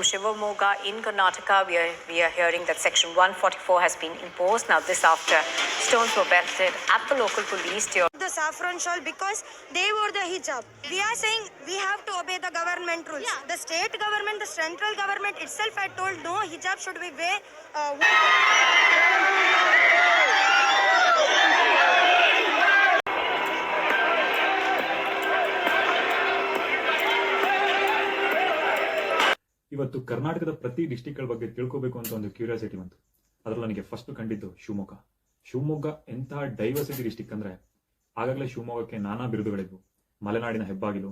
Shivamogga in Karnataka, we are hearing that Section 144 has been imposed. Now, this after stones were belted at the local police station. The saffron shawl because they wore the hijab. We are saying we have to obey the government rules. Yeah. The state government, the central government itself had told no hijab should be wear. ಇವತ್ತು ಕರ್ನಾಟಕದ ಪ್ರತಿ ಡಿಸ್ಟಿಕ್ಗಳ ಬಗ್ಗೆ ತಿಳ್ಕೋಬೇಕು ಅಂತ ಒಂದು curiosity ಬಂತು. ಅದರಲ್ಲಿ ನನಗೆ ಫಸ್ಟ್ ಕಂಡಿದ್ದು ಶಿವಮೊಗ್ಗ ಎಂತಹ ಡೈವರ್ಸಿಟಿ ಡಿಸ್ಟಿಕ್ ಅಂದ್ರೆ ಆಗಾಗಲೇ ಶಿವಮೊಗ್ಗಕ್ಕೆ ನಾನಾ ಬಿರುದುಗಳಿದ್ವು. ಮಲೆನಾಡಿನ ಹೆಬ್ಬಾಗಿಲು,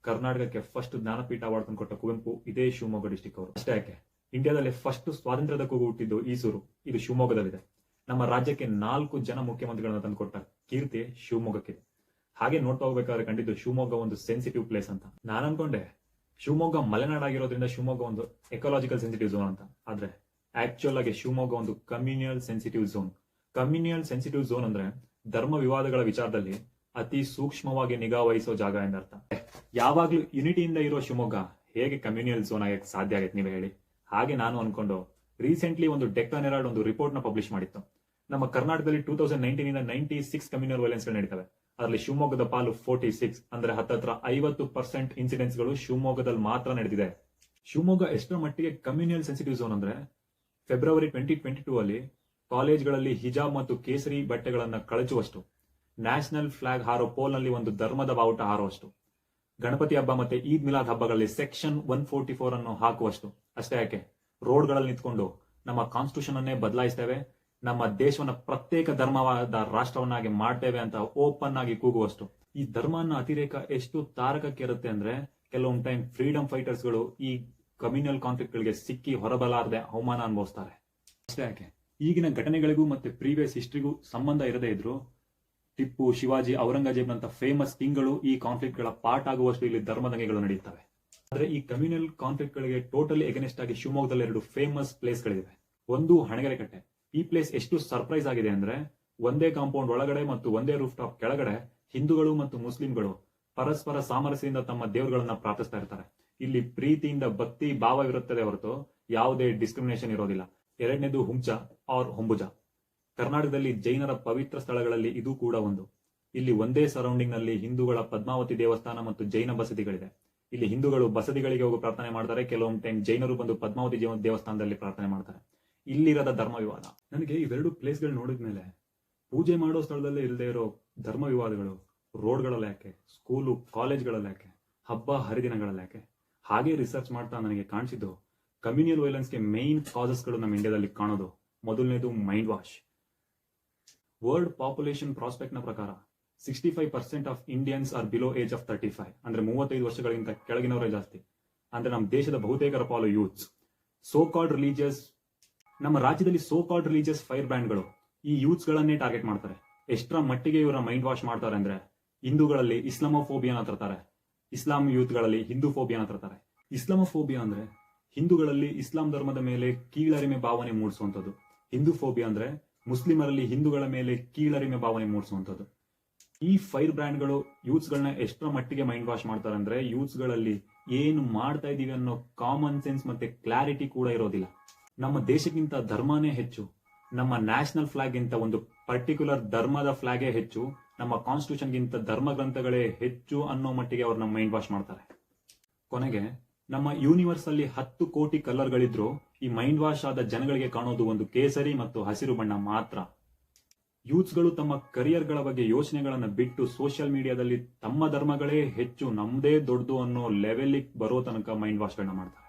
ಕರ್ನಾಟಕಕ್ಕೆ ಫಸ್ಟ್ ಜ್ಞಾನಪೀಠ ಅವಾರ್ಡ್ ತಂದುಕೊಟ್ಟ ಕುವೆಂಪು ಇದೇ ಶಿವಮೊಗ್ಗ ಡಿಸ್ಟಿಕ್ ಅವರು. ಅಷ್ಟೇ ಯಾಕೆ, ಇಂಡಿಯಾದಲ್ಲಿ ಫಸ್ಟ್ ಸ್ವಾತಂತ್ರ್ಯದ ಕೂಗು ಹುಟ್ಟಿದ್ದು ಈಸೂರು, ಇದು ಶಿವಮೊಗ್ಗದಲ್ಲಿದೆ. ನಮ್ಮ ರಾಜ್ಯಕ್ಕೆ 4 ಜನ ಮುಖ್ಯಮಂತ್ರಿಗಳನ್ನ ತಂದುಕೊಟ್ಟ ಕೀರ್ತಿ ಶಿವಮೊಗ್ಗಕ್ಕಿದೆ. ಹಾಗೆ ನೋಡ್ತಾ ಹೋಗ್ಬೇಕಾದ್ರೆ ಕಂಡಿದ್ದು ಶಿವಮೊಗ್ಗ ಒಂದು ಸೆನ್ಸಿಟಿವ್ ಪ್ಲೇಸ್ ಅಂತ. ನಾನು ಅನ್ಕೊಂಡೆ ಶಿವಮೊಗ್ಗ ಮಲೆನಾಡಾಗಿರೋದ್ರಿಂದ ಶಿವಮೊಗ್ಗ ಒಂದು ಎಕಾಲಜಿಕಲ್ ಸೆನ್ಸಿಟಿವ್ ಝೋನ್ ಅಂತ. ಆದ್ರೆ ಆಕ್ಚುಯಲ್ ಆಗಿ ಶಿವಮೊಗ್ಗ ಒಂದು ಕಮ್ಯುನಿಯಲ್ ಸೆನ್ಸಿಟಿವ್ ಝೋನ್. ಕಮ್ಯುನಿಯಲ್ ಸೆನ್ಸಿಟಿವ್ ಝೋನ್ ಅಂದ್ರೆ ಧರ್ಮ ವಿವಾದಗಳ ವಿಚಾರದಲ್ಲಿ ಅತಿ ಸೂಕ್ಷ್ಮವಾಗಿ ನಿಗಾ ವಹಿಸೋ ಜಾಗ ಎಂದರ್ಥ. ಯಾವಾಗ್ಲೂ ಯುನಿಟಿಯಿಂದ ಇರೋ ಶಿವಮೊಗ್ಗ ಹೇಗೆ ಕಮ್ಯುನಿಯಲ್ ಝೋನ್ ಆಗಕ್ಕೆ ಸಾಧ್ಯ ಆಗತ್ತೆ ನೀವೇ ಹೇಳಿ? ಹಾಗೆ ನಾನು ಅನ್ಕೊಂಡು ರೀಸೆಂಟ್ಲಿ ಒಂದು ಡೆಕ್ಕನ್ ಹೆರಾಲ್ಡ್ ಒಂದು ರಿಪೋರ್ಟ್ ನ ಪಬ್ಲಿಷ್ ಮಾಡಿತ್ತು. ನಮ್ಮ ಕರ್ನಾಟಕದಲ್ಲಿ 2019 ಇಂದ 96 ಕಮ್ಯುನಲ್ ವೈಲೆನ್ಸ್ ಗಳು ನಡೀತವೆ. ಅದರಲ್ಲಿ ಶಿವಮೊಗ್ಗದ ಪಾಲು 46, ಅಂದ್ರೆ ಹತ್ತತ್ರ 50% ಇನ್ಸಿಡೆಂಟ್ಸ್ ಗಳು ಶಿವಮೊಗ್ಗದಲ್ಲಿ ಮಾತ್ರ ನಡೆದಿದೆ. ಶಿವಮೊಗ್ಗ ಎಷ್ಟರ ಮಟ್ಟಿಗೆ ಕಮ್ಯುನಿಯಲ್ ಸೆನ್ಸಿಟಿವ್ ಝೋನ್ ಅಂದ್ರೆ ಫೆಬ್ರವರಿ 2022 ಅಲ್ಲಿ ಕಾಲೇಜ್ಗಳಲ್ಲಿ ಹಿಜಾಬ್ ಮತ್ತು ಕೇಸರಿ ಬಟ್ಟೆಗಳನ್ನ ಕಳಚುವಷ್ಟು, ನ್ಯಾಷನಲ್ ಫ್ಲಾಗ್ ಹಾರೋ ಪೋಲ್ ನಲ್ಲಿ ಒಂದು ಧರ್ಮದ ಬಾವುಟ ಹಾರುವಷ್ಟು, ಗಣಪತಿ ಹಬ್ಬ ಮತ್ತೆ ಈದ್ ಮಿಲಾದ್ ಹಬ್ಬಗಳಲ್ಲಿ ಸೆಕ್ಷನ್ 144 ಅನ್ನು ಹಾಕುವಷ್ಟು. ಅಷ್ಟೇ ಯಾಕೆ, ರೋಡ್ಗಳಲ್ಲಿ ನಿಂತ್ಕೊಂಡು ನಮ್ಮ ಕಾನ್ಸ್ಟಿಟ್ಯೂಷನ್ ಅನ್ನೇ ಬದಲಾಯಿಸ್ತೇವೆ, ನಮ್ಮ ದೇಶವನ್ನ ಪ್ರತ್ಯೇಕ ಧರ್ಮವಾದ ರಾಷ್ಟ್ರವನ್ನಾಗಿ ಮಾಡ್ತೇವೆ ಅಂತ ಓಪನ್ ಆಗಿ ಕೂಗುವಷ್ಟು. ಈ ಧರ್ಮನ ಅತಿರೇಕ ಎಷ್ಟು ತಾರಕಕ್ಕೆ ಇರುತ್ತೆ ಅಂದ್ರೆ ಕೆಲವೊಂದು ಟೈಮ್ ಫ್ರೀಡಮ್ ಫೈಟರ್ಸ್ ಗಳು ಈ ಕಮ್ಯುನಲ್ ಕಾನ್ಫ್ಲಿಕ್ಟ್ ಗಳಿಗೆ ಸಿಕ್ಕಿ ಹೊರಬಲಾರದೆ ಅವಮಾನ ಅನುಭವಿಸ್ತಾರೆ. ಅಷ್ಟೇ ಯಾಕೆ, ಈಗಿನ ಘಟನೆಗಳಿಗೂ ಮತ್ತೆ ಪ್ರೀವಿಯಸ್ ಹಿಸ್ಟ್ರಿಗೂ ಸಂಬಂಧ ಇರದೇ ಇದ್ರು ಟಿಪ್ಪು, ಶಿವಾಜಿ, ಔರಂಗಜೇಬ್ ನಂತ ಫೇಮಸ್ ಕಿಂಗ್ಗಳು ಈ ಕಾನ್ಫ್ಲಿಕ್ಟ್ ಗಳ ಪಾರ್ಟ್ ಆಗುವಷ್ಟು ಇಲ್ಲಿ ಧರ್ಮದಂಗೆಗಳು ನಡೆಯುತ್ತವೆ. ಆದ್ರೆ ಈ ಕಮ್ಯುನಲ್ ಕಾನ್ಫ್ಲಿಕ್ಟ್ ಗಳಿಗೆ ಟೋಟಲಿ ಎಗನೆಸ್ಟ್ ಆಗಿ ಶಿವಮೊಗ್ಗದಲ್ಲಿ 2 ಫೇಮಸ್ ಪ್ಲೇಸ್ ಗಳಿವೆ. ಒಂದು ಹಣಗೆರೆಕಟ್ಟೆ. ಈ ಪ್ಲೇಸ್ ಎಷ್ಟು ಸರ್ಪ್ರೈಸ್ ಆಗಿದೆ ಅಂದ್ರೆ ಒಂದೇ ಕಾಂಪೌಂಡ್ ಒಳಗಡೆ ಮತ್ತು ಒಂದೇ ರೂಫ್ ಟಾಪ್ ಕೆಳಗಡೆ ಹಿಂದೂಗಳು ಮತ್ತು ಮುಸ್ಲಿಂಗಳು ಪರಸ್ಪರ ಸಾಮರಸ್ಯದಿಂದ ತಮ್ಮ ದೇವರುಗಳನ್ನ ಪ್ರಾರ್ಥಿಸ್ತಾ ಇರ್ತಾರೆ. ಇಲ್ಲಿ ಪ್ರೀತಿಯಿಂದ ಭಕ್ತಿ ಭಾವವಿರುತ್ತದೆ ಹೊರತು ಯಾವುದೇ ಡಿಸ್ಕ್ರಿಮಿನೇಷನ್ ಇರೋದಿಲ್ಲ. ಎರಡನೇದು ಹುಂಚ ಆರ್ ಹೊಂಬುಜ. ಕರ್ನಾಟಕದಲ್ಲಿ ಜೈನರ ಪವಿತ್ರ ಸ್ಥಳಗಳಲ್ಲಿ ಇದು ಕೂಡ ಒಂದು. ಇಲ್ಲಿ ಒಂದೇ ಸರೌಂಡಿಂಗ್ ನಲ್ಲಿ ಹಿಂದೂಗಳ ಪದ್ಮಾವತಿ ದೇವಸ್ಥಾನ ಮತ್ತು ಜೈನ ಬಸದಿಗಳಿದೆ. ಇಲ್ಲಿ ಹಿಂದೂಗಳು ಬಸದಿಗಳಿಗೆ ಹೋಗಿ ಪ್ರಾರ್ಥನೆ ಮಾಡ್ತಾರೆ, ಕೆಲವೊಂದು ಟೈಮ್ ಜೈನರು ಬಂದು ಪದ್ಮಾವತಿ ದೇವಸ್ಥಾನದಲ್ಲಿ ಪ್ರಾರ್ಥನೆ ಮಾಡ್ತಾರೆ. ಇಲ್ಲಿರದ ಧರ್ಮ ವಿವಾದ. ನನಗೆ ಇವೆರಡು ಪ್ಲೇಸ್ಗಳು ನೋಡಿದ್ಮೇಲೆ ಪೂಜೆ ಮಾಡೋ ಸ್ಥಳದಲ್ಲೇ ಇಲ್ಲದೆ ಇರೋ ಧರ್ಮ ವಿವಾದಗಳು ರೋಡ್ಗಳಲ್ಲಿ ಯಾಕೆ, ಸ್ಕೂಲು ಕಾಲೇಜ್ಗಳಲ್ಲಿ ಯಾಕೆ, ಹಬ್ಬ ಹರಿದಿನಗಳಲ್ಲಿ ಯಾಕೆ? ಹಾಗೆ ರಿಸರ್ಚ್ ಮಾಡ್ತಾ ನನಗೆ ಕಾಣಿಸಿದ್ದು ಕಮ್ಯುನಿಯಲ್ ವೈಲೆನ್ಸ್ಗೆ ಮೇನ್ ಕಾಸಸ್ಗಳು ನಮ್ಮ ಇಂಡಿಯಾದಲ್ಲಿ ಕಾಣೋದು. ಮೊದಲನೇದು mind wash. World population prospect ನ ಪ್ರಕಾರ 65% of Indians are below age of 35, ಅಂದ್ರೆ 35 ವರ್ಷಗಳಿಗಿಂತ ಕೆಳಗಿನವರೇ ಜಾಸ್ತಿ. ಅಂದ್ರೆ ನಮ್ಮ ದೇಶದ ಬಹುತೇಕರ ಪಾಲು ಯೂತ್ಸ್. ಸೋ ಕಾಲ್ಡ್ ರಿಲಿಜಿಯಸ್, ನಮ್ಮ ರಾಜ್ಯದಲ್ಲಿ ಸೋ ಕಾಲ್ಡ್ ರಿಲಿಜಿಯಸ್ ಫೈರ್ ಬ್ರ್ಯಾಂಡ್ಗಳು ಈ ಯೂತ್ಸ್ ಗಳನ್ನೇ ಟಾರ್ಗೆಟ್ ಮಾಡ್ತಾರೆ. ಎಷ್ಟರ ಮಟ್ಟಿಗೆ ಇವರ ಮೈಂಡ್ ವಾಶ್ ಮಾಡ್ತಾರೆ ಅಂದ್ರೆ ಹಿಂದೂಗಳಲ್ಲಿ ಇಸ್ಲಾಮೋಫೋಬಿಯಾನ ತರ್ತಾರೆ, ಇಸ್ಲಾಂ ಯೂತ್ ಗಳಲ್ಲಿ ಹಿಂದೂ ಫೋಬಿಯಾನ ತರ್ತಾರೆ. ಇಸ್ಲಾಮೋಫೋಬಿಯಾ ಅಂದ್ರೆ ಹಿಂದೂಗಳಲ್ಲಿ ಇಸ್ಲಾಂ ಧರ್ಮದ ಮೇಲೆ ಕೀಳರಿಮೆ ಭಾವನೆ ಮೂಡಿಸುವಂತದ್ದು. ಹಿಂದೂ ಫೋಬಿಯಾ ಅಂದ್ರೆ ಮುಸ್ಲಿಮರಲ್ಲಿ ಹಿಂದೂಗಳ ಮೇಲೆ ಕೀಳರಿಮೆ ಭಾವನೆ ಮೂಡಿಸುವಂತದ್ದು. ಈ ಫೈರ್ ಬ್ರ್ಯಾಂಡ್ಗಳು ಯೂತ್ಸ್ ಗಳನ್ನ ಎಷ್ಟರ ಮಟ್ಟಿಗೆ ಮೈಂಡ್ ವಾಶ್ ಮಾಡ್ತಾರೆ ಅಂದ್ರೆ ಯೂತ್ಸ್ ಗಳಲ್ಲಿ ಏನು ಮಾಡ್ತಾ ಇದೀವಿ ಅನ್ನೋ ಕಾಮನ್ ಸೆನ್ಸ್ ಮತ್ತೆ ಕ್ಲಾರಿಟಿ ಕೂಡ ಇರೋದಿಲ್ಲ. ನಮ್ಮ ದೇಶಕ್ಕಿಂತ ಧರ್ಮನೇ ಹೆಚ್ಚು, ನಮ್ಮ ನ್ಯಾಷನಲ್ ಫ್ಲಾಗ್ ಗಿಂತ ಒಂದು ಪರ್ಟಿಕ್ಯುಲರ್ ಧರ್ಮದ ಫ್ಲಾಗೇ ಹೆಚ್ಚು, ನಮ್ಮ ಕಾನ್ಸ್ಟಿಟ್ಯೂಷನ್ ಗಿಂತ ಧರ್ಮ ಗ್ರಂಥಗಳೇ ಹೆಚ್ಚು ಅನ್ನೋ ಮಟ್ಟಿಗೆ ಅವ್ರನ್ನ ಮೈಂಡ್ ವಾಶ್ ಮಾಡ್ತಾರೆ. ಕೊನೆಗೆ ನಮ್ಮ ಯೂನಿವರ್ಸ್ ಅಲ್ಲಿ 10 ಕೋಟಿ ಕಲರ್ ಗಳಿದ್ರು ಈ ಮೈಂಡ್ ವಾಶ್ ಆದ ಜನಗಳಿಗೆ ಕಾಣೋದು ಒಂದು ಕೇಸರಿ ಮತ್ತು ಹಸಿರು ಬಣ್ಣ ಮಾತ್ರ. ಯೂತ್ಸ್ ಗಳು ತಮ್ಮ ಕರಿಯರ್ ಗಳ ಬಗ್ಗೆ ಯೋಚನೆಗಳನ್ನ ಬಿಟ್ಟು ಸೋಷಿಯಲ್ ಮೀಡಿಯಾದಲ್ಲಿ ತಮ್ಮ ಧರ್ಮಗಳೇ ಹೆಚ್ಚು, ನಮ್ದೇ ದೊಡ್ಡದು ಅನ್ನೋ ಲೆವೆಲ್ ಬರೋ ತನಕ ಮೈಂಡ್ ವಾಶ್ ಗಳನ್ನ ಮಾಡ್ತಾರೆ.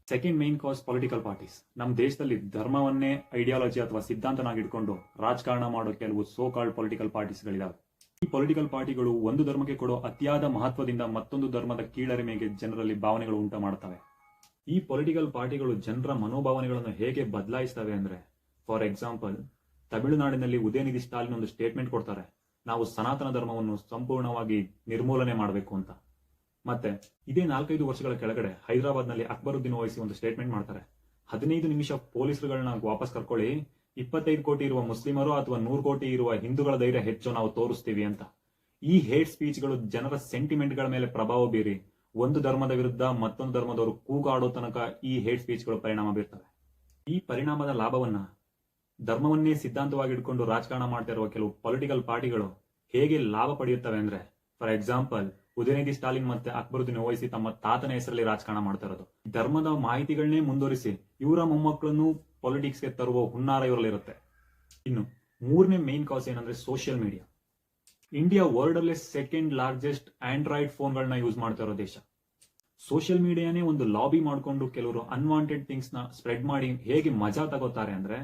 ಸೆಕೆಂಡ್ ಮೈನ್ ಕಾಸ್ ಪೊಲಿಟಿಕಲ್ ಪಾರ್ಟೀಸ್. ನಮ್ಮ ದೇಶದಲ್ಲಿ ಧರ್ಮವನ್ನೇ ಐಡಿಯಾಲಜಿ ಅಥವಾ ಸಿದ್ಧಾಂತನಾಗಿ ಇಟ್ಕೊಂಡು ರಾಜಕಾರಣ ಮಾಡೋ ಕೆಲವು ಸೋ ಕಾಲ್ಡ್ ಪೊಲಿಟಿಕಲ್ ಪಾರ್ಟೀಸ್ ಗಳಿದಾವೆ. ಈ ಪೊಲಿಟಿಕಲ್ ಪಾರ್ಟಿಗಳು ಒಂದು ಧರ್ಮಕ್ಕೆ ಕೊಡೋ ಅತಿಯಾದ ಮಹತ್ವದಿಂದ ಮತ್ತೊಂದು ಧರ್ಮದ ಕೀಳರಿಮೆಗೆ ಜನರಲ್ಲಿ ಭಾವನೆಗಳು ಉಂಟು ಮಾಡ್ತವೆ. ಈ ಪೊಲಿಟಿಕಲ್ ಪಾರ್ಟಿಗಳು ಜನರ ಮನೋಭಾವನೆಗಳನ್ನು ಹೇಗೆ ಬದಲಾಯಿಸ್ತವೆ ಅಂದ್ರೆ, ಫಾರ್ ಎಕ್ಸಾಂಪಲ್ ತಮಿಳುನಾಡಿನಲ್ಲಿ ಉದಯನಿಧಿ ಸ್ಟಾಲಿನ್ ಒಂದು ಸ್ಟೇಟ್ಮೆಂಟ್ ಕೊಡ್ತಾರೆ, ನಾವು ಸನಾತನ ಧರ್ಮವನ್ನು ಸಂಪೂರ್ಣವಾಗಿ ನಿರ್ಮೂಲನೆ ಮಾಡಬೇಕು ಅಂತ. ಮತ್ತೆ ಇದೇ 4-5 ವರ್ಷಗಳ ಕೆಳಗಡೆ ಹೈದರಾಬಾದ್ ನಲ್ಲಿ ಅಕ್ಬರುದ್ದೀನ್ ಓವೈಸಿ ಒಂದು ಸ್ಟೇಟ್ಮೆಂಟ್ ಮಾಡ್ತಾರೆ, 15 ನಿಮಿಷ ಪೊಲೀಸರುಗಳನ್ನ ವಾಪಸ್ ಕರ್ಕೊಳ್ಳಿ, 25 ಕೋಟಿ ಇರುವ ಮುಸ್ಲಿಮರು ಅಥವಾ 100 ಕೋಟಿ ಇರುವ ಹಿಂದೂಗಳ ಧೈರ್ಯ ಹೆಚ್ಚು ನಾವು ತೋರಿಸ್ತೀವಿ ಅಂತ. ಈ ಹೇಟ್ ಸ್ಪೀಚ್ ಗಳು ಜನರ ಸೆಂಟಿಮೆಂಟ್ ಗಳ ಮೇಲೆ ಪ್ರಭಾವ ಬೀರಿ ಒಂದು ಧರ್ಮದ ವಿರುದ್ಧ ಮತ್ತೊಂದು ಧರ್ಮದವರು ಕೂಗಾಡೋ ತನಕ ಈ ಹೇಟ್ ಸ್ಪೀಚ್ಗಳು ಪರಿಣಾಮ ಬೀರ್ತವೆ. ಈ ಪರಿಣಾಮದ ಲಾಭವನ್ನ ಧರ್ಮವನ್ನೇ ಸಿದ್ಧಾಂತವಾಗಿ ಇಟ್ಕೊಂಡು ರಾಜಕಾರಣ ಮಾಡ್ತಾ ಇರುವ ಕೆಲವು ಪೊಲಿಟಿಕಲ್ ಪಾರ್ಟಿಗಳು ಹೇಗೆ ಲಾಭ ಪಡೆಯುತ್ತವೆ ಅಂದ್ರೆ, ಫಾರ್ ಎಕ್ಸಾಂಪಲ್ ಉದಯನಿಧಿ ಸ್ಟಾಲಿನ್ ಮತ್ತೆ ಅಕ್ಬರುದ್ದೀನ್ ಓವೈಸಿ ತಮ್ಮ ತಾತನ ಹೆಸರಲ್ಲಿ ರಾಜಕಾರಣ ಮಾಡ್ತಾ ಇರೋದು. ಧರ್ಮದ ಮಾಹಿತಿಗಳನ್ನೇ ಮುಂದುವರಿಸಿ ಇವರ ಮೊಮ್ಮಕ್ಕಳನ್ನು ಪಾಲಿಟಿಕ್ಸ್ಗೆ ತರುವ ಹುನ್ನಾರ ಇವರಲ್ಲಿರುತ್ತೆ. ಇನ್ನು ಮೂರನೇ ಮೇನ್ ಕಾಸ್ ಏನಂದ್ರೆ ಸೋಷಿಯಲ್ ಮೀಡಿಯಾ. ಇಂಡಿಯಾ ವರ್ಲ್ಡ್ ಅಲ್ಲೇ ಸೆಕೆಂಡ್ ಲಾರ್ಜೆಸ್ಟ್ ಆಂಡ್ರಾಯ್ಡ್ ಫೋನ್ಗಳನ್ನ ಯೂಸ್ ಮಾಡ್ತಾ ಇರೋ ದೇಶ. ಸೋಷಿಯಲ್ ಮೀಡಿಯಾನೇ ಒಂದು ಲಾಬಿ ಮಾಡಿಕೊಂಡು ಕೆಲವರು ಅನ್ವಾಂಟೆಡ್ ಥಿಂಗ್ಸ್ ನ ಸ್ಪ್ರೆಡ್ ಮಾಡಿ ಹೇಗೆ ಮಜಾ ತಗೋತಾರೆ ಅಂದ್ರೆ,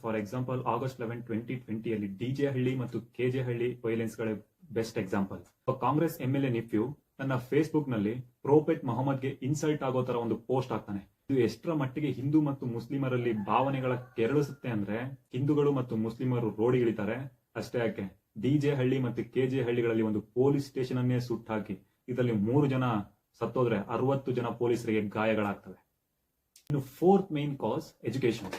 ಫಾರ್ ಎಕ್ಸಾಂಪಲ್ August 11, 2020 ಡಿಜೆ ಹಳ್ಳಿ ಮತ್ತು ಕೆಜೆ ಹಳ್ಳಿ ವೈಲೆನ್ಸ್ ಗಳೇ ಬೆಸ್ಟ್ ಎಕ್ಸಾಂಪಲ್. ಕಾಂಗ್ರೆಸ್ MLA ನಿಫ್ಯೂ ತನ್ನ ಫೇಸ್ಬುಕ್ ನಲ್ಲಿ ಪ್ರೋಫೆಟ್ ಮೊಹಮ್ಮದ್ಗೆ ಇನ್ಸಲ್ಟ್ ಆಗೋ ತರ ಒಂದು ಪೋಸ್ಟ್ ಹಾಕ್ತಾನೆ. ಇದು ಎಷ್ಟರ ಮಟ್ಟಿಗೆ ಹಿಂದೂ ಮತ್ತು ಮುಸ್ಲಿಮರಲ್ಲಿ ಭಾವನೆಗಳ ಕೆರಳಿಸುತ್ತೆ ಅಂದ್ರೆ, ಹಿಂದೂಗಳು ಮತ್ತು ಮುಸ್ಲಿಮರು ರೋಡಿಗಿಳಿತಾರೆ. ಅಷ್ಟೇ ಯಾಕೆ, ಡಿಜೆ ಹಳ್ಳಿ ಮತ್ತು ಕೆಜೆ ಹಳ್ಳಿಗಳಲ್ಲಿ ಒಂದು ಪೊಲೀಸ್ ಸ್ಟೇಷನ್ ಅನ್ನೇ ಸುಟ್ಟಾಕಿ ಇದರಲ್ಲಿ 3 ಜನ ಸತ್ತೋದ್ರೆ 60 ಜನ ಪೊಲೀಸರಿಗೆ ಗಾಯಗಳಾಗ್ತವೆ. ಇನ್ನು ಫೋರ್ತ್ ಮೇನ್ ಕಾಸ್ ಎಜುಕೇಶನ್.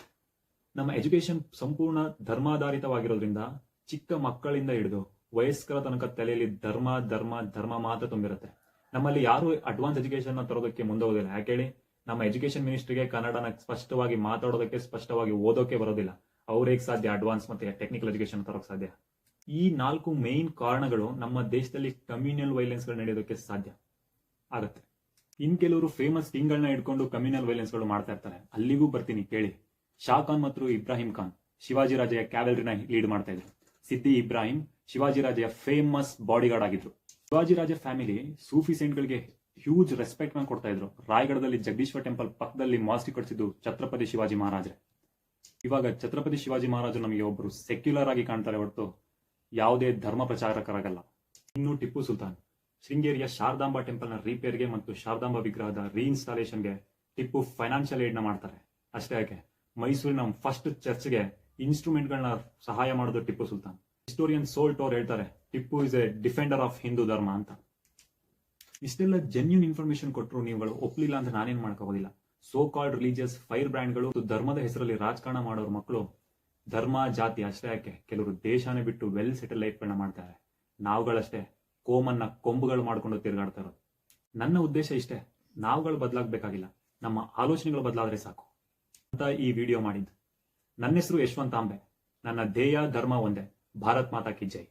ನಮ್ಮ ಎಜುಕೇಶನ್ ಸಂಪೂರ್ಣ ಧರ್ಮಾಧಾರಿತವಾಗಿರೋದ್ರಿಂದ ಚಿಕ್ಕ ಮಕ್ಕಳಿಂದ ಹಿಡಿದು ವಯಸ್ಕರ ತನಕ ತಲೆಯಲ್ಲಿ ಧರ್ಮ ಧರ್ಮ ಧರ್ಮ ಮಾತ್ರ ತುಂಬಿರುತ್ತೆ. ನಮ್ಮಲ್ಲಿ ಯಾರು ಅಡ್ವಾನ್ಸ್ ಎಜುಕೇಶನ್ ತರೋದಕ್ಕೆ ಮುಂದೋಗೋದಿಲ್ಲ. ಯಾಕೆ ಹೇಳಿ, ನಮ್ಮ ಎಜುಕೇಶನ್ ಮಿನಿಸ್ಟ್ರಿಗೆ ಕನ್ನಡನ ಸ್ಪಷ್ಟವಾಗಿ ಮಾತಾಡೋದಕ್ಕೆ, ಸ್ಪಷ್ಟವಾಗಿ ಓದೋಕೆ ಬರೋದಿಲ್ಲ. ಅವ್ರಿಗೆ ಸಾಧ್ಯ ಅಡ್ವಾನ್ಸ್ ಮತ್ತೆ ಟೆಕ್ನಿಕಲ್ ಎಜುಕೇಶನ್ ತರೋಕೆ ಸಾಧ್ಯ. ಈ 4 ಮೇನ್ ಕಾರಣಗಳು ನಮ್ಮ ದೇಶದಲ್ಲಿ ಕಮ್ಯುನಲ್ ವೈಲೆನ್ಸ್ ಗಳು ನಡೆಯೋದಕ್ಕೆ ಸಾಧ್ಯ ಆಗುತ್ತೆ. ಇನ್ ಕೆಲವರು ಫೇಮಸ್ ಕಿಂಗ್ಗಳನ್ನ ಇಟ್ಕೊಂಡು ಕಮ್ಯುನಲ್ ವೈಲೆನ್ಸ್ ಗಳು ಮಾಡ್ತಾ ಇರ್ತಾರೆ. ಅಲ್ಲಿಗೂ ಬರ್ತೀನಿ ಕೇಳಿ. ಶಾ ಖಾನ್ ಮತ್ತು ಇಬ್ರಾಹಿಂ ಖಾನ್ ಶಿವಾಜಿ ರಾಜೆಯ ಕ್ಯಾವೆಲ್ರಿನ ಲೀಡ್ ಮಾಡ್ತಾ ಇದ್ರು. ಸಿದ್ದಿ ಇಬ್ರಾಹಿಂ ಶಿವಾಜಿ ರಾಜೆಯ ಫೇಮಸ್ ಬಾಡಿಗಾರ್ಡ್ ಆಗಿದ್ರು. ಶಿವಾಜಿ ರಾಜೆ ಫ್ಯಾಮಿಲಿ ಸೂಫಿ ಸೈಂಟ್ಗಳಿಗೆ ಹ್ಯೂಜ್ ರೆಸ್ಪೆಕ್ಟ್ ನ ಕೊಡ್ತಾ ಇದ್ರು. ರಾಯಗಢದಲ್ಲಿ ಜಗದೀಶ್ವರ ಟೆಂಪಲ್ ಪಕ್ಕದಲ್ಲಿ ಮಾಸ್ಟಿ ಕಟ್ಟಿಸಿದ್ದು ಛತ್ರಪತಿ ಶಿವಾಜಿ ಮಹಾರಾಜರೇ. ಇವಾಗ ಛತ್ರಪತಿ ಶಿವಾಜಿ ಮಹಾರಾಜರು ನಮಗೆ ಒಬ್ಬರು ಸೆಕ್ಯುಲರ್ ಆಗಿ ಕಾಣ್ತಾರೆ ಹೊರತು ಯಾವುದೇ ಧರ್ಮ ಪ್ರಚಾರಕರಾಗಲ್ಲ. ಇನ್ನು ಟಿಪ್ಪು ಸುಲ್ತಾನ್ ಶೃಂಗೇರಿಯ ಶಾರದಾಂಬಾ ಟೆಂಪಲ್ ನ ರಿಪೇರ್ಗೆ ಮತ್ತು ಶಾರದಾಂಬಾ ವಿಗ್ರಹದ ರೀಇನ್ಸ್ಟಾಲೇಷನ್ಗೆ ಟಿಪ್ಪು ಫೈನಾನ್ಷಿಯಲ್ ಏಡ್ ನ ಮಾಡ್ತಾರೆ. ಅಷ್ಟೇ ಯಾಕೆ, ಮೈಸೂರಿನ ಫಸ್ಟ್ ಚರ್ಚ್ಗೆ ಇನ್ಸ್ಟ್ರೂಮೆಂಟ್ ಗಳನ್ನ ಸಹಾಯ ಮಾಡೋದು ಟಿಪ್ಪು ಸುಲ್ತಾನ್. ಹಿಸ್ಟೋರಿಯನ್ ಸೋಲ್ಟ್ ಅವ್ರು ಹೇಳ್ತಾರೆ, Tipu is A defender of Hindu ಧರ್ಮ ಅಂತ. ಇಷ್ಟೆಲ್ಲ ಜೆನ್ಯೂನ್ ಇನ್ಫಾರ್ಮೇಶನ್ ಕೊಟ್ಟರು ನೀವುಗಳು ಒಪ್ಲಿಲ್ಲ ಅಂತ ನಾನೇನ್ ಮಾಡ್ಕೋಬೋದಿಲ್ಲ. ಸೋ ಕಾಲ್ಡ್ ರಿಲಿಜಿಯಸ್ ಫೈರ್ ಬ್ರ್ಯಾಂಡ್ಗಳು ಧರ್ಮದ ಹೆಸರಲ್ಲಿ ರಾಜಕಾರಣ ಮಾಡೋರು ಮಕ್ಕಳು ಧರ್ಮ ಜಾತಿ ಅಷ್ಟೇ ಯಾಕೆ ಕೆಲವರು ದೇಶನೇ ಬಿಟ್ಟು ವೆಲ್ ಸೆಟಲ್ ಲೈಫ್ಗಳನ್ನ ಮಾಡ್ತಾರೆ. ನಾವುಗಳಷ್ಟೇ ಕೋಮನ್ನ ಕೊಂಬುಗಳು ಮಾಡ್ಕೊಂಡು ತಿರುಗಾಡ್ತಾ ಇರೋದು. ನನ್ನ ಉದ್ದೇಶ ಇಷ್ಟೇ, ನಾವುಗಳು ಬದಲಾಗಬೇಕಾಗಿಲ್ಲ, ನಮ್ಮ ಆಲೋಚನೆಗಳು ಬದಲಾದ್ರೆ ಸಾಕು ಅಂತ ಈ ವಿಡಿಯೋ ಮಾಡಿದ್ದು. ನನ್ನ ಹೆಸರು ಯಶವಂತ್ ಆಂಬೆ. ನನ್ನ ಧ್ಯೇಯ ಧರ್ಮ ಒಂದೇ. ಭಾರತ್ ಮಾತಾ ಕಿ ಜೈ.